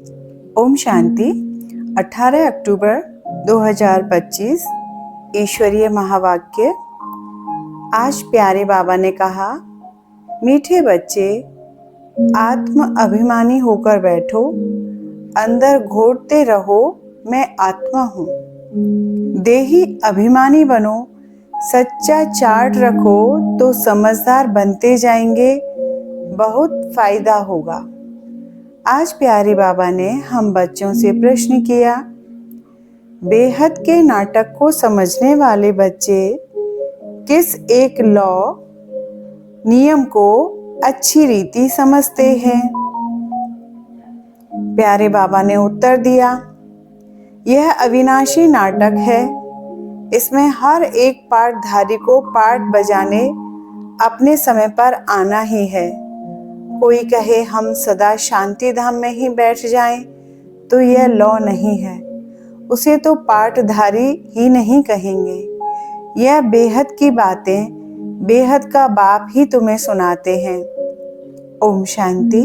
ओम शांति। 18 अक्टूबर 2025 ईश्वरीय महावाक्य। आज प्यारे बाबा ने कहा, मीठे बच्चे, आत्म अभिमानी होकर बैठो, अंदर घोटते रहो मैं आत्मा हूँ। देही अभिमानी बनो, सच्चा चार्ट रखो तो समझदार बनते जाएंगे, बहुत फायदा होगा। आज प्यारे बाबा ने हम बच्चों से प्रश्न किया, बेहद के नाटक को समझने वाले बच्चे किस एक नियम को अच्छी रीति समझते हैं? प्यारे बाबा ने उत्तर दिया, यह अविनाशी नाटक है। इसमें हर एक पाठधारी को पाठ बजाने अपने समय पर आना ही है। कोई कहे हम सदा शांति धाम में ही बैठ जाएं, तो यह लॉ नहीं है। उसे तो पाठधारी ही नहीं कहेंगे। यह बेहद की बातें बेहद का बाप ही तुम्हें सुनाते हैं। ओम शांति।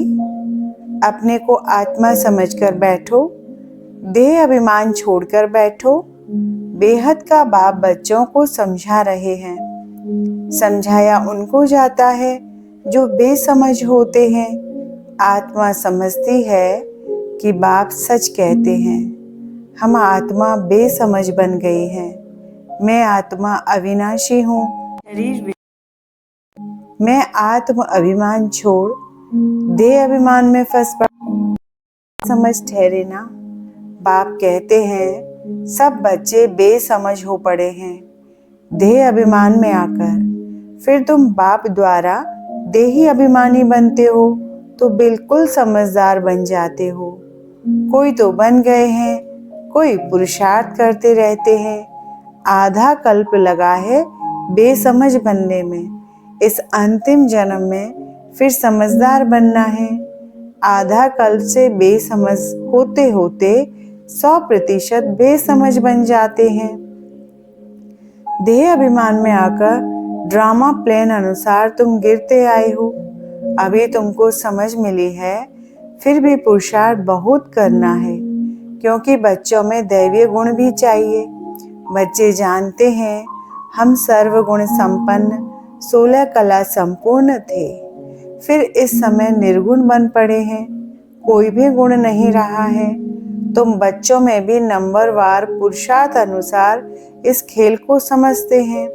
अपने को आत्मा समझकर बैठो, देह अभिमान छोड़कर बैठो। बेहद का बाप बच्चों को समझा रहे हैं। समझाया उनको जाता है जो बेसमझ होते हैं। आत्मा समझती है कि बाप सच कहते हैं। हम आत्मा बेसमझ बन गई हैं। मैं आत्मा अविनाशी हूँ। मैं आत्म अभिमान छोड़ देह अभिमान में फंस पड़ा समझ ठहरे ना। बाप कहते हैं सब बच्चे बेसमझ हो पड़े हैं देह अभिमान में आकर। फिर तुम बाप द्वारा देही अभिमानी बनते हो तो बिल्कुल समझदार बन जाते हो। कोई तो बन गए हैं, कोई पुरुषार्थ करते रहते हैं। आधा कल्प लगा है बेसमझ बनने में। इस अंतिम जन्म में फिर समझदार बनना है। आधा कल्प से बेसमझ होते होते 100% बेसमझ बन जाते हैं। देह अभिमान में आकर ड्रामा प्लान अनुसार तुम गिरते आए हो। अभी तुमको समझ मिली है, फिर भी पुरुषार्थ बहुत करना है, क्योंकि बच्चों में दैवीय गुण भी चाहिए। बच्चे जानते हैं हम सर्वगुण संपन्न 16 कला संपूर्ण थे, फिर इस समय निर्गुण बन पड़े हैं, कोई भी गुण नहीं रहा है। तुम बच्चों में भी नंबरवार पुरुषार्थ अनुसार इस खेल को समझते हैं।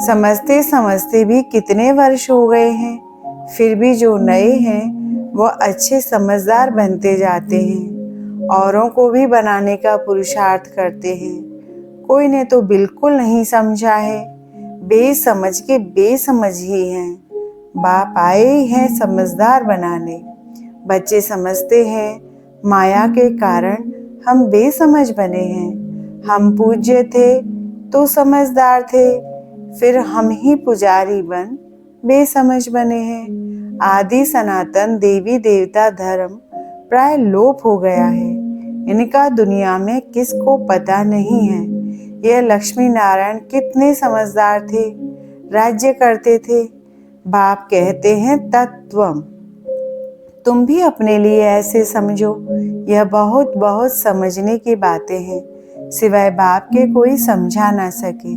समझते समझते भी कितने वर्ष हो गए हैं, फिर भी जो नए हैं वो अच्छे समझदार बनते जाते हैं। औरों को भी बनाने का पुरुषार्थ करते हैं। कोई ने तो बिल्कुल नहीं समझा है, बेसमझ के बेसमझ ही हैं। बाप आए हैं समझदार बनाने। बच्चे समझते हैं माया के कारण हम बेसमझ बने हैं। हम पूज्य थे तो समझदार थे, फिर हम ही पुजारी बन बेसमझ बने हैं। आदि सनातन देवी देवता धर्म प्राय लोप हो गया है। इनका दुनिया में किसको पता नहीं है। यह लक्ष्मी नारायण कितने समझदार थे, राज्य करते थे। बाप कहते हैं तत्वम। तुम भी अपने लिए ऐसे समझो। यह बहुत बहुत समझने की बातें हैं, सिवाय बाप के कोई समझा ना सके।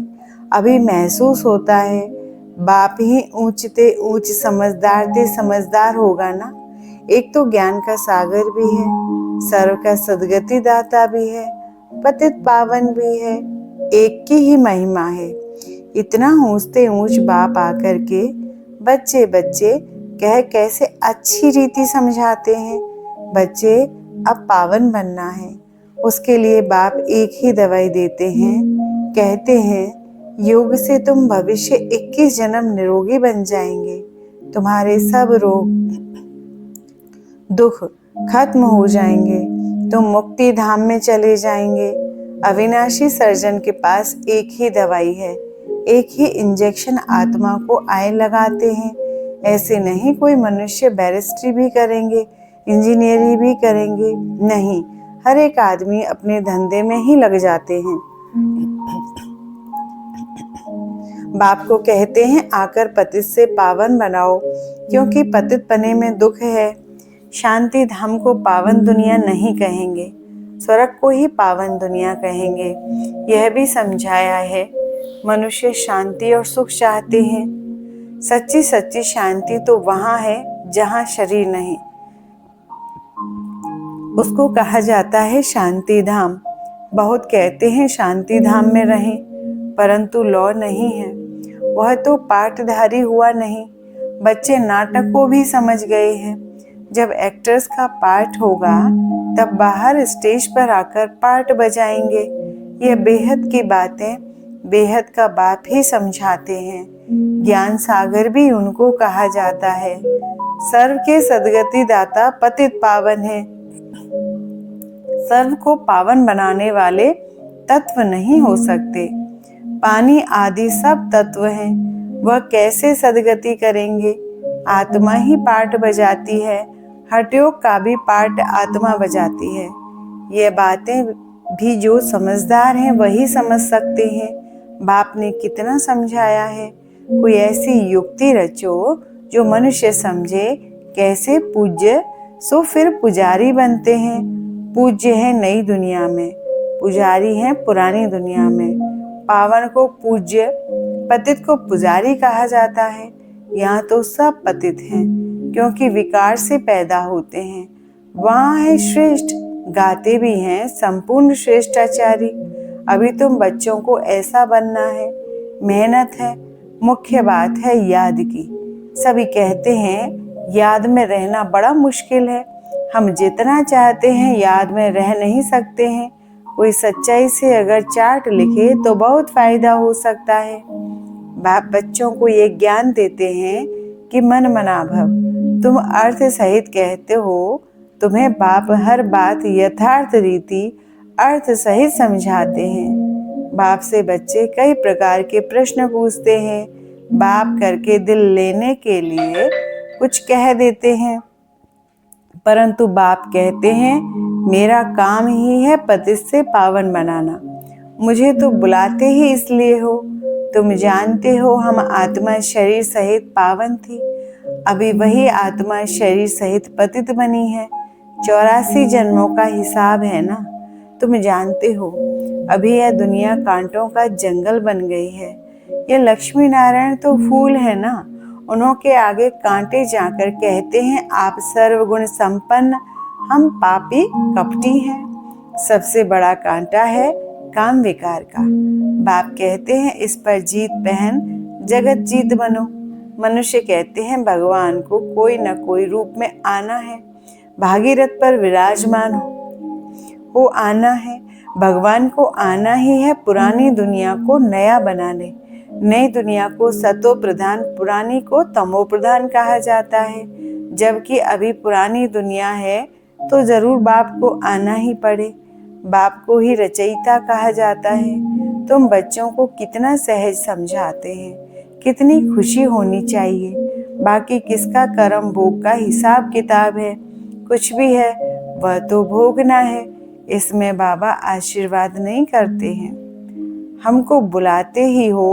अभी महसूस होता है बाप ही ऊंचते ऊंच समझदार ते समझदार होगा ना। एक तो ज्ञान का सागर भी है, सर्व का सदगति दाता भी है, पतित पावन भी है। एक की ही महिमा है। इतना ऊंचते ऊंच बाप आकर के बच्चे बच्चे कह कैसे अच्छी रीति समझाते हैं। बच्चे अब पावन बनना है, उसके लिए बाप एक ही दवाई देते हैं। कहते हैं योग से तुम भविष्य 21 जन्म निरोगी बन जाएंगे। तुम्हारे सब रोग दुख खत्म हो जाएंगे। तुम मुक्ति धाम में चले जाएंगे। अविनाशी सर्जन के पास एक ही दवाई है, एक ही इंजेक्शन आत्मा को आए लगाते हैं। ऐसे नहीं कोई मनुष्य बैरिस्ट्री भी करेंगे, इंजीनियरिंग भी करेंगे, नहीं। हर एक आदमी अपने धंधे में ही लग जाते हैं। बाप को कहते हैं आकर पतित से पावन बनाओ, क्योंकि पतित पने में दुख है। शांति धाम को पावन दुनिया नहीं कहेंगे, स्वर्ग को ही पावन दुनिया कहेंगे। यह भी समझाया है मनुष्य शांति और सुख चाहते हैं। सच्ची सच्ची शांति तो वहाँ है जहाँ शरीर नहीं, उसको कहा जाता है शांति धाम। बहुत कहते हैं शांति धाम में रहें, परंतु लौ नहीं है, वह तो पाठधारी हुआ नहीं। बच्चे नाटक को भी समझ गए हैं। जब एक्टर्स का पार्ट होगा तब बाहर स्टेज पर आकर पार्ट बजाएंगे। यह बेहद की बातें बेहद का बाप ही समझाते हैं। ज्ञान सागर भी उनको कहा जाता है। सर्व के सद्गति दाता पतित पावन है। सर्व को पावन बनाने वाले तत्व नहीं हो सकते। पानी आदि सब तत्व हैं, वह कैसे सद्गति करेंगे? आत्मा ही पार्ट बजाती है। हठयोग का भी पार्ट आत्मा बजाती है। ये बातें भी जो समझदार हैं वही समझ सकते हैं। बाप ने कितना समझाया है। कोई ऐसी युक्ति रचो जो मनुष्य समझे। कैसे पूज्य सो फिर पुजारी बनते हैं। पूज्य है नई दुनिया में, पुजारी है पुरानी दुनिया में। पावन को पूज्य, पतित को पुजारी कहा जाता है। यहाँ तो सब पतित हैं, क्योंकि विकार से पैदा होते हैं। वहाँ है श्रेष्ठ, गाते भी हैं संपूर्ण श्रेष्ठाचारी। अभी तुम बच्चों को ऐसा बनना है। मेहनत है, मुख्य बात है याद की। सभी कहते हैं याद में रहना बड़ा मुश्किल है। हम जितना चाहते हैं याद में रह नहीं सकते हैं। कोई सच्चाई से अगर चार्ट लिखे तो बहुत फायदा हो सकता है। बाप बच्चों को ये ज्ञान देते हैं कि मन मना भव। तुम अर्थ सहित कहते हो। तुम्हें बाप हर बात यथार्थ रीति अर्थ सहित समझाते हैं। बाप से बच्चे कई प्रकार के प्रश्न पूछते हैं। बाप करके दिल लेने के लिए कुछ कह देते हैं, परंतु बाप कहते हैं मेरा काम ही है पतित से पावन बनाना। मुझे तो बुलाते ही इसलिए हो। तुम जानते हो हम आत्मा शरीर सहित पावन थी। अभी वही आत्मा शरीर सहित पतित बनी है। 84 जन्मों का हिसाब है ना। तुम जानते हो अभी यह दुनिया कांटों का जंगल बन गई है। यह लक्ष्मी नारायण तो फूल है ना, उन्हों के आगे कांटे जाकर कहते हैं आप सर्वगुण संपन्न, हम पापी कपटी हैं। सबसे बड़ा कांटा है काम विकार का। बाप कहते हैं इस पर जीत पहन जगत जीत बनो। मनुष्य कहते हैं भगवान को कोई न कोई रूप में आना है, भागीरथ पर विराजमान हो आना है। भगवान को आना ही है पुरानी दुनिया को नया बनाने। नई दुनिया को सतो प्रधान, पुरानी को तमो प्रधान कहा जाता है। जबकि अभी पुरानी दुनिया है तो जरूर बाप को आना ही पड़े। बाप को ही रचयिता कहा जाता है। तुम बच्चों को कितना सहज समझाते हैं, कितनी खुशी होनी चाहिए। बाकी किसका कर्म भोग का हिसाब किताब है? कुछ भी है वह तो भोगना है। इसमें बाबा आशीर्वाद नहीं करते हैं। हमको बुलाते ही हो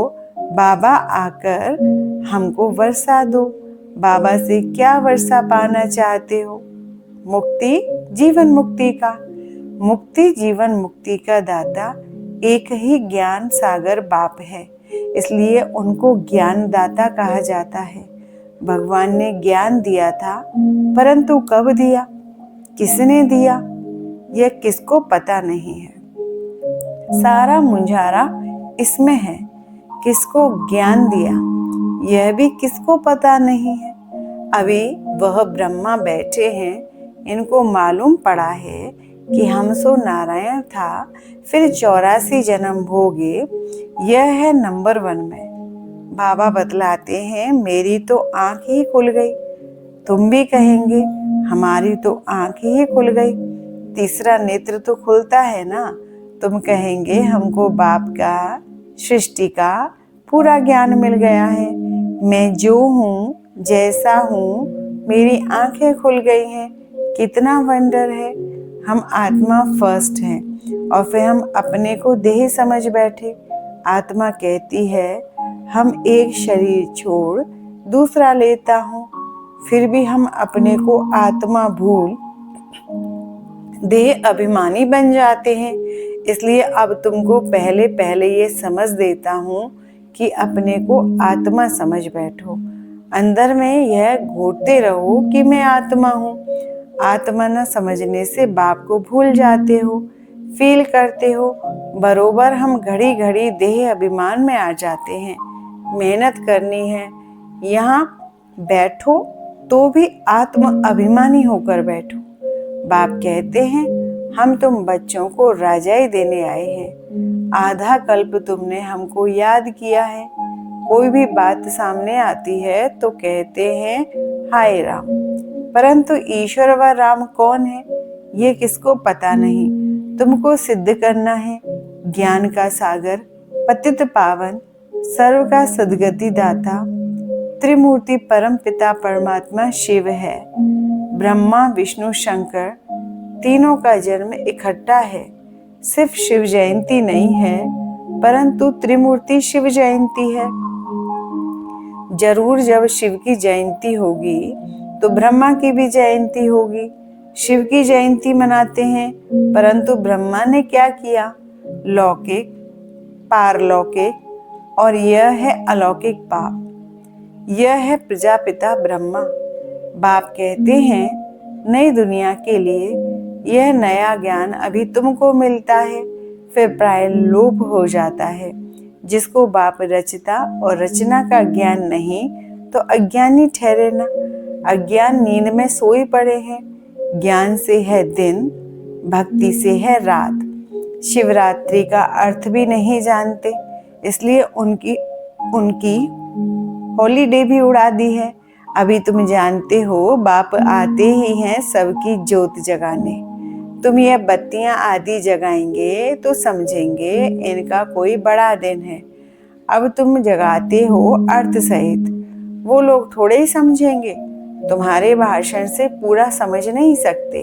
बाबा आकर हमको वर्षा दो। बाबा से क्या वर्षा पाना चाहते हो? मुक्ति, जीवन मुक्ति का। मुक्ति जीवन मुक्ति का दाता एक ही ज्ञान सागर बाप है, इसलिए उनको ज्ञान दाता कहा जाता है। भगवान ने ज्ञान दिया था, परंतु कब दिया, किसने दिया, यह किसको पता नहीं है। सारा मुंझारा इसमें है। किसको ज्ञान दिया यह भी किसको पता नहीं है। अभी वह ब्रह्मा बैठे हैं, इनको मालूम पड़ा है कि हम सो नारायण था, फिर 84 जन्म भोगे, यह है नंबर 1 में। बाबा बतलाते हैं मेरी तो आंख ही खुल गई। तुम भी कहेंगे हमारी तो आंख ही खुल गई। तीसरा नेत्र तो खुलता है ना। तुम कहेंगे हमको बाप का, सृष्टि का पूरा ज्ञान मिल गया है। मैं जो हूँ, जैसा हूँ, मेरी आंखें खुल गई हैं। कितना वंडर है। हम आत्मा फर्स्ट हैं और फिर हम अपने को देह समझ बैठे। आत्मा कहती है हम एक शरीर छोड़ दूसरा लेता हूँ, फिर भी हम अपने को आत्मा भूल देह अभिमानी बन जाते हैं। इसलिए अब तुमको पहले पहले ये समझ देता हूँ कि अपने को आत्मा समझ बैठो। अंदर में यह घोटते रहो कि मैं आत्मा हूँ। आत्मा न समझने से बाप को भूल जाते हो, फील करते हो। बरोबर हम घड़ी घड़ी देह अभिमान में आ जाते हैं। मेहनत करनी है, यहाँ बैठो तो भी आत्म अभिमानी होकर बैठो। बाप कहते हैं हम तुम बच्चों को राजाई देने आए हैं। आधा कल्प तुमने हमको याद किया है। कोई भी बात सामने आती है तो कहते हैं हाय राम, परंतु ईश्वर व राम कौन है ये किसको पता नहीं। तुमको सिद्ध करना है ज्ञान का सागर, पतित पावन, सर्व का सद्गति दाता, त्रिमूर्ति परम पिता परमात्मा शिव है। ब्रह्मा विष्णु शंकर तीनों का जन्म इकट्ठा है। सिर्फ शिव जयंती नहीं है, परंतु त्रिमूर्ति शिव जयंती है। जरूर जब शिव की जयंती होगी तो ब्रह्मा की भी जयंती होगी। शिव की जयंती मनाते हैं, परंतु ब्रह्मा ने क्या किया? लौकिक, पारलौकिक और यह है अलौकिक पाप। यह है प्रजापिता ब्रह्मा। बाप कहते हैं नई दुनिया के लिए यह नया ज्ञान अभी तुमको मिलता है, फिर प्राय लोप हो जाता है। जिसको बाप रचता और रचना का ज्ञान नहीं तो अज्ञानी ठहरे ना। अज्ञान नींद में सोई पड़े हैं। ज्ञान से है दिन, भक्ति से है रात। शिवरात्रि का अर्थ भी नहीं जानते, इसलिए उनकी हॉलीडे भी उड़ा दी है। अभी तुम जानते हो बाप आते ही हैं सबकी ज्योत जगाने। तुम ये बत्तियां आदि जगाएंगे तो समझेंगे इनका कोई बड़ा दिन है। अब तुम जगाते हो अर्थ सहित, वो लोग थोड़े ही समझेंगे। तुम्हारे भाषण से पूरा समझ नहीं सकते।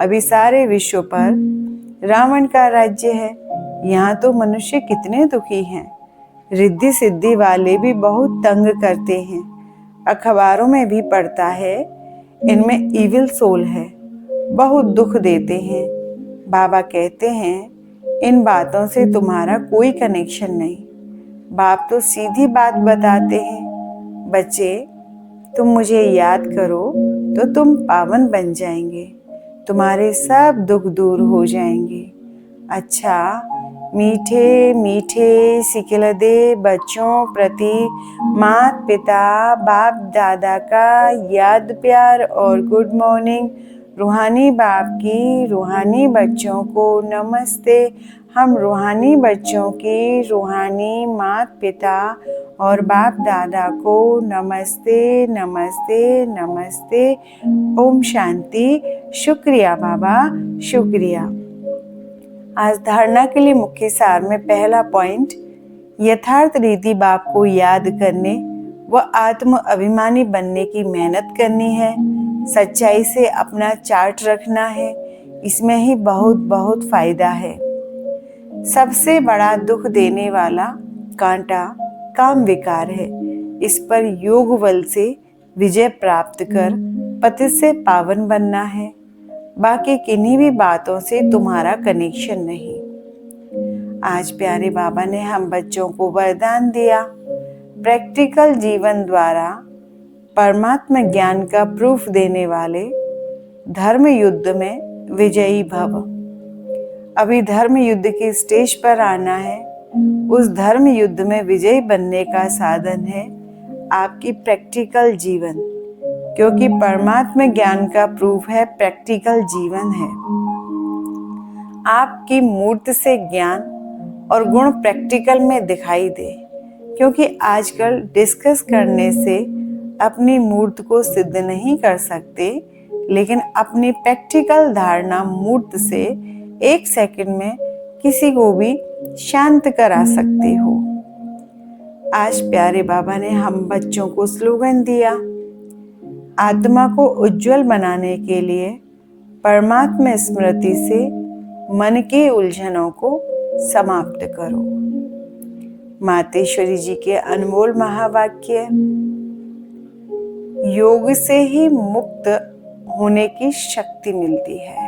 अभी सारे विश्व पर रावण का राज्य है। यहाँ तो मनुष्य कितने दुखी हैं। रिद्धि सिद्धि वाले भी बहुत तंग करते हैं। अखबारों में भी पढ़ता है इनमें इविल सोल है, बहुत दुख देते हैं। बाबा कहते हैं इन बातों से तुम्हारा कोई कनेक्शन नहीं। बाप तो सीधी बात बताते हैं, बच्चे तुम मुझे याद करो तो तुम पावन बन जाएंगे, तुम्हारे सब दुख दूर हो जाएंगे। अच्छा, मीठे मीठे सिखिलदे बच्चों प्रति माता पिता बाप दादा का याद प्यार और गुड मॉर्निंग। रूहानी बाप की रूहानी बच्चों को नमस्ते। हम रूहानी बच्चों की रूहानी माता पिता और बाप दादा को नमस्ते नमस्ते नमस्ते। ओम शांति। शुक्रिया बाबा, शुक्रिया। आज धारणा के लिए मुख्य सार में पहला पॉइंट, यथार्थ रीति बाप को याद करने व आत्म अभिमानी बनने की मेहनत करनी है। सच्चाई से अपना चार्ट रखना है, इसमें ही बहुत बहुत फायदा है। सबसे बड़ा दुख देने वाला कांटा काम विकार है। इस पर योग बल से विजय प्राप्त कर पतित से पावन बनना है। बाकी किन्हीं भी बातों से तुम्हारा कनेक्शन नहीं। आज प्यारे बाबा ने हम बच्चों को वरदान दिया, प्रैक्टिकल जीवन द्वारा परमात्मा ज्ञान का प्रूफ देने वाले धर्म युद्ध में विजयी भव। अभी धर्म युद्ध की स्टेज पर आना है। उस धर्म युद्ध में विजयी बनने का साधन है आपकी प्रैक्टिकल जीवन, क्योंकि परमात्मा ज्ञान का प्रूफ है प्रैक्टिकल जीवन है। आपकी मूर्त से ज्ञान और गुण प्रैक्टिकल में दिखाई दे, क्योंकि आजकल डिस्कस करने से अपनी मूर्त को सिद्ध नहीं कर सकते, लेकिन अपनी प्रैक्टिकल धारणा मूर्त से 1 सेकंड में किसी को भी शांत करा सकते हो। आज प्यारे बाबा ने हम बच्चों को स्लोगन दिया, आत्मा को उज्जवल बनाने के लिए परमात्मा स्मृति से मन के उलझनों को समाप्त करो। मातेश्वरी जी के अनमोल महावाक्य, योग से ही मुक्त होने की शक्ति मिलती है।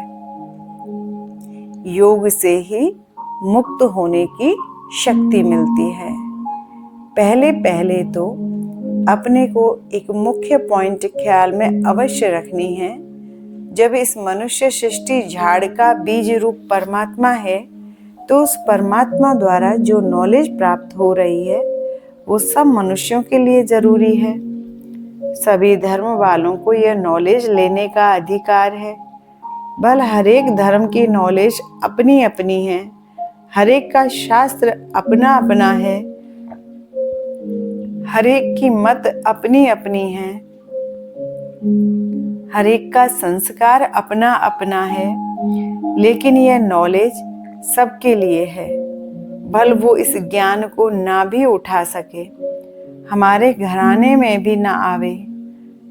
योग से ही मुक्त होने की शक्ति मिलती है। पहले पहले तो अपने को एक मुख्य पॉइंट ख्याल में अवश्य रखनी है। जब इस मनुष्य सृष्टि झाड़ का बीज रूप परमात्मा है, तो उस परमात्मा द्वारा जो नॉलेज प्राप्त हो रही है वो सब मनुष्यों के लिए जरूरी है। सभी धर्म वालों को यह नॉलेज लेने का अधिकार है। भले हर एक धर्म की नॉलेज अपनी अपनी है, हर एक का शास्त्र अपना अपना है, हर एक की मत अपनी अपनी है, हर एक का संस्कार अपना अपना है, लेकिन यह नॉलेज सबके लिए है। भले वो इस ज्ञान को ना भी उठा सके, हमारे घराने में भी ना आवे,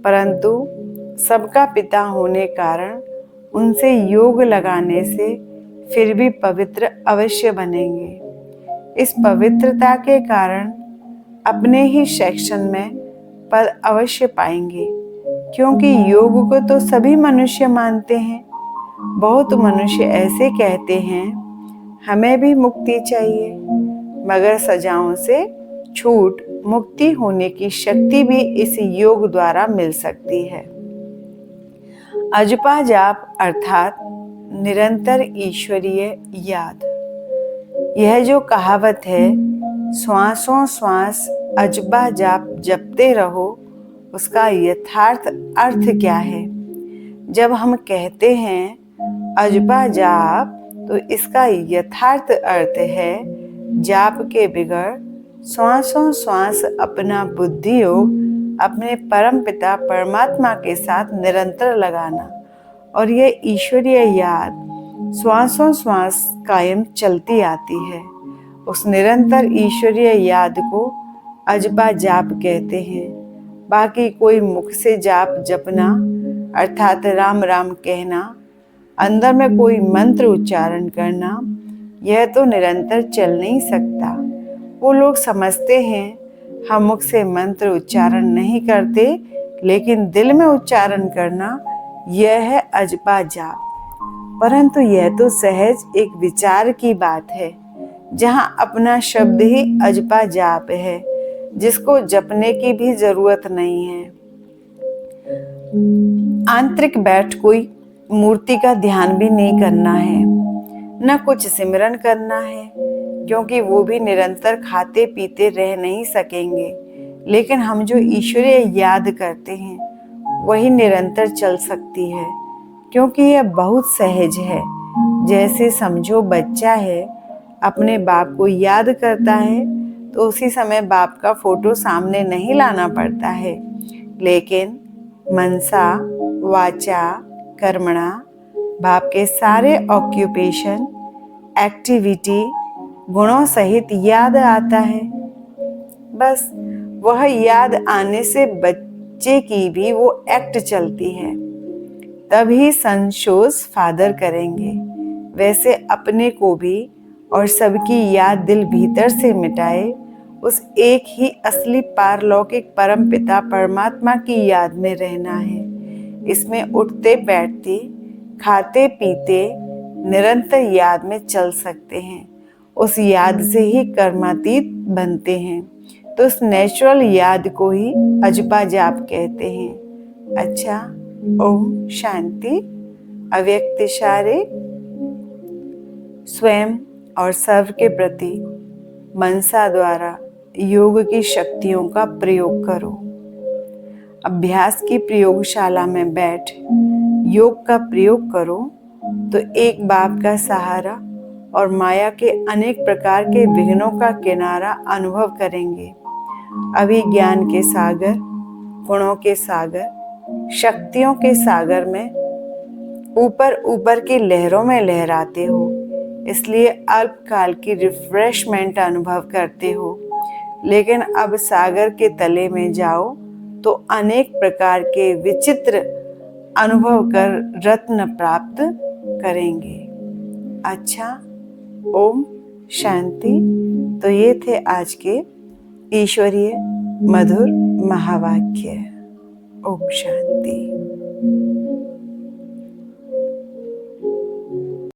परंतु सबका पिता होने कारण उनसे योग लगाने से फिर भी पवित्र अवश्य बनेंगे। इस पवित्रता के कारण अपने ही सेक्शन में पद अवश्य पाएंगे, क्योंकि योग को तो सभी मनुष्य मानते हैं। बहुत मनुष्य ऐसे कहते हैं हमें भी मुक्ति चाहिए, मगर सजाओं से छूट मुक्ति होने की शक्ति भी इस योग द्वारा मिल सकती है। अजपा जाप अर्थात निरंतर ईश्वरीय याद। यह जो कहावत है, श्वासों श्वास अजपा जाप जपते रहो, उसका यथार्थ अर्थ क्या है? जब हम कहते हैं अजपा जाप, तो इसका यथार्थ अर्थ है जाप के बिगड़ श्वासों श्वास अपना बुद्धि योग अपने परम पिता परमात्मा के साथ निरंतर लगाना, और यह ईश्वरीय याद श्वासों श्वास कायम चलती आती है। उस निरंतर ईश्वरीय याद को अजपा जाप कहते हैं। बाकी कोई मुख से जाप जपना अर्थात राम राम कहना, अंदर में कोई मंत्र उच्चारण करना, यह तो निरंतर चल नहीं सकता। वो लोग समझते हैं हम मुख से मंत्र उच्चारण नहीं करते, लेकिन दिल में उच्चारण करना यह है अजपा जाप। परंतु यह तो सहज एक विचार की बात है, जहाँ अपना शब्द ही अजपा जाप है, जिसको जपने की भी जरूरत नहीं है। आंतरिक बैठ कोई मूर्ति का ध्यान भी नहीं करना है, न कुछ सिमरन करना है, क्योंकि वो भी निरंतर खाते पीते रह नहीं सकेंगे। लेकिन हम जो ईश्वरीय याद करते हैं वही निरंतर चल सकती है, क्योंकि यह बहुत सहज है। जैसे समझो बच्चा है, अपने बाप को याद करता है तो उसी समय बाप का फोटो सामने नहीं लाना पड़ता है, लेकिन मनसा वाचा कर्मणा बाप के सारे ऑक्यूपेशन एक्टिविटी गुणों सहित याद आता है। बस वह याद आने से बच्चे की भी वो एक्ट चलती है, तभी संशोष फादर करेंगे। वैसे अपने को भी और सबकी याद दिल भीतर से मिटाए उस एक ही असली पारलौकिक परम पिता परमात्मा की याद में रहना है। इसमें उठते बैठते खाते पीते निरंतर याद में चल सकते हैं। उस याद से ही कर्मातीत बनते हैं, तो उस नेचुरल याद को ही अजपा जाप कहते हैं। अच्छा, ओम शांति। अव्यक्त इशारे स्वयं और सर्व के प्रति मनसा द्वारा योग की शक्तियों का प्रयोग करो। अभ्यास की प्रयोगशाला में बैठ योग का प्रयोग करो तो एक बाप का सहारा और माया के अनेक प्रकार के विघ्नों का किनारा अनुभव करेंगे। अभी ज्ञान के सागर, गुणों के सागर, शक्तियों के सागर में ऊपर ऊपर की लहरों में लहराते हो, इसलिए अल्पकाल की रिफ्रेशमेंट अनुभव करते हो। लेकिन अब सागर के तले में जाओ तो अनेक प्रकार के विचित्र अनुभव कर रत्न प्राप्त करेंगे। अच्छा, ओम शांति। तो ये थे आज के ईश्वरीय मधुर महावाक्य। ओम शांति।